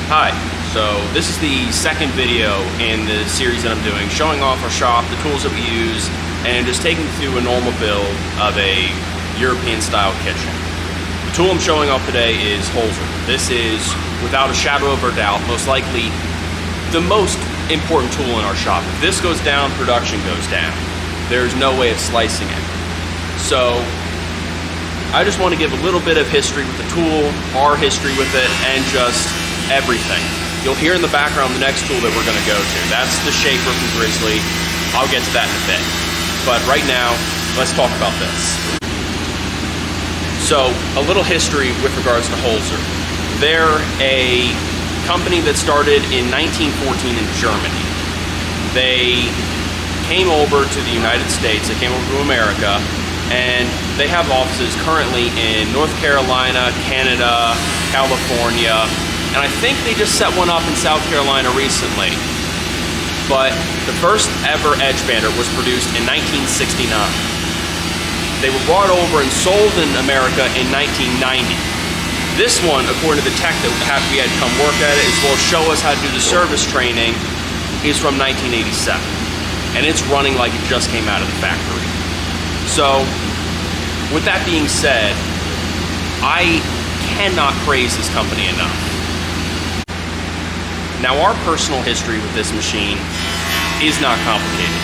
Hi, so this is the second video in the series that I'm doing, showing off our shop, the tools that we use, and just taking you through a normal build of a European style kitchen. The tool I'm showing off today is Holzher. This is, without a shadow of a doubt, most likely the most important tool in our shop. If this goes down, production goes down. There's no way of slicing it. So I just want to give a little bit of history with the tool, our history with it, and just everything. You'll hear in the background the next tool that we're going to go to. That's the shaper from Grizzly. I'll get to that in a bit. But right now, let's talk about this. So, a little history with regards to Holzher. They're a company that started in 1914 in Germany. They came over to the United States, they came over to America, and they have offices currently in North Carolina, Canada, California, and I think they just set one up in South Carolina recently. But the first ever edge bander was produced in 1969. They were brought over and sold in America in 1990. This one, according to the tech that we had come work at it, as well as show us how to do the service training, is from 1987. And it's running like it just came out of the factory. So, with that being said, I cannot praise this company enough. Now, our personal history with this machine is not complicated.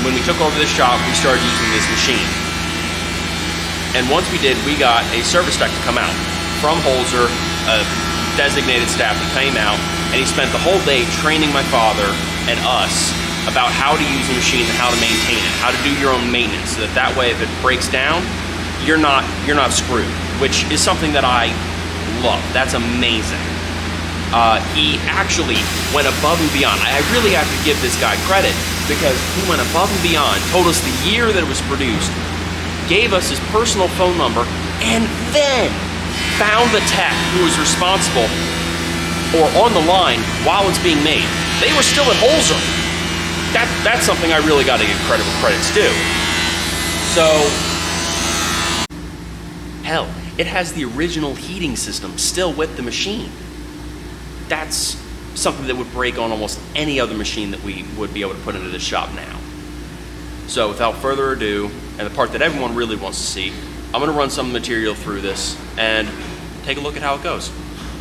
When we took over the shop, we started using this machine. And once we did, we got a service tech to come out from Holzher, a designated staff that came out, and he spent the whole day training my father and us about how to use the machine and how to maintain it, how to do your own maintenance, so that way if it breaks down, you're not screwed, which is something that I love. That's amazing. He actually went above and beyond. I really have to give this guy credit because he went above and beyond, told us the year that it was produced, gave us his personal phone number, and then found the tech who was responsible or on the line while it's being made. They were still at Holzher. That's something I really got to give credit where credit's due. So, hell, it has the original heating system still with the machine. That's something that would break on almost any other machine that we would be able to put into this shop now. So without further ado, and the part that everyone really wants to see, I'm going to run some material through this and take a look at how it goes.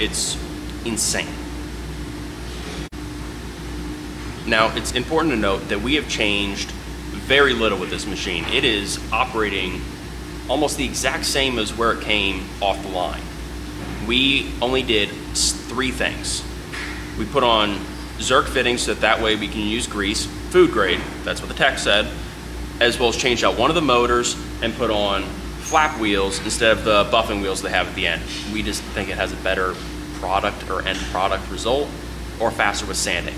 It's insane. Now, it's important to note that we have changed very little with this machine. It is operating almost the exact same as where it came off the line. We only did 3 things. We put on Zerk fittings so that way we can use grease, food grade, that's what the tech said, as well as changed out one of the motors and put on flap wheels instead of the buffing wheels they have at the end. We just think it has a better product or end product result, or faster with sanding.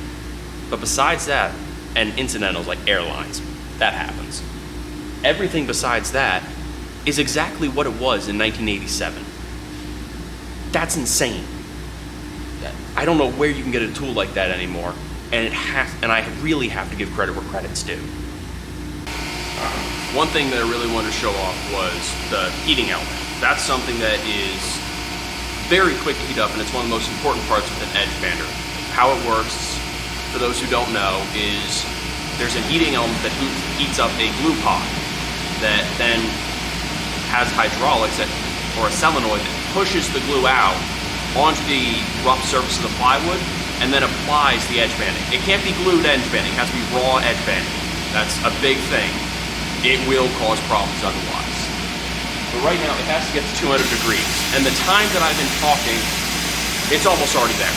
But besides that, and incidentals like airlines, that happens. Everything besides that is exactly what it was in 1987. That's insane. I don't know where you can get a tool like that anymore, and I really have to give credit where credit's due. One thing that I really wanted to show off was the heating element. That's something that is very quick to heat up, and it's one of the most important parts with an edge bander. How it works, for those who don't know, is there's a heating element that heats up a glue pod that then has hydraulics or a solenoid that pushes the glue out onto the rough surface of the plywood and then applies the edge banding. It can't be glued edge banding, it has to be raw edge banding. That's a big thing. It will cause problems otherwise. But right now it has to get to 200 degrees. And the time that I've been talking, it's almost already there.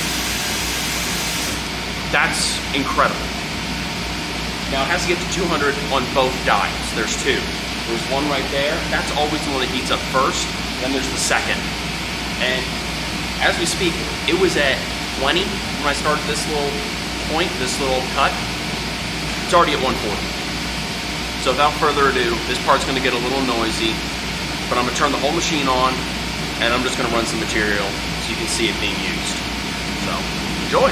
That's incredible. Now it has to get to 200 on both dials. There's 2. There's one right there. That's always the one that heats up first. Then there's the second. And as we speak, it was at 20 when I started this little point, this little cut. It's already at 140. So without further ado, this part's going to get a little noisy, but I'm going to turn the whole machine on, and I'm just going to run some material so you can see it being used. So, enjoy!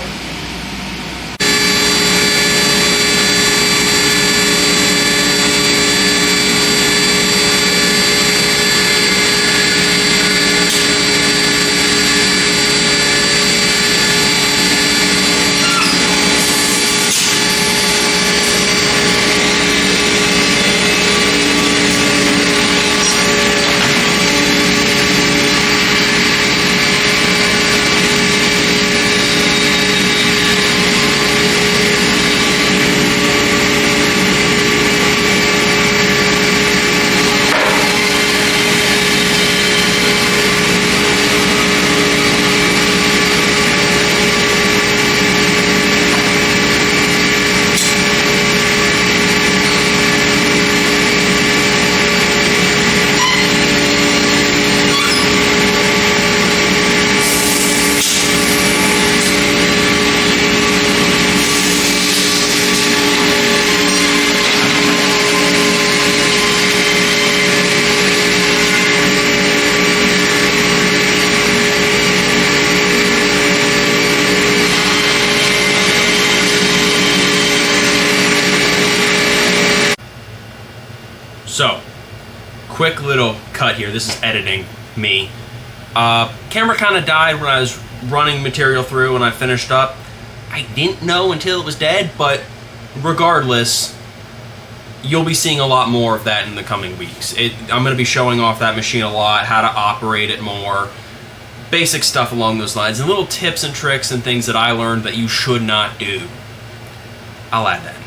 So, quick little cut here. This is editing me. Camera kind of died when I was running material through and I finished up. I didn't know until it was dead, but regardless, you'll be seeing a lot more of that in the coming weeks. I'm going to be showing off that machine a lot, how to operate it more, basic stuff along those lines, and little tips and tricks and things that I learned that you should not do. I'll add that.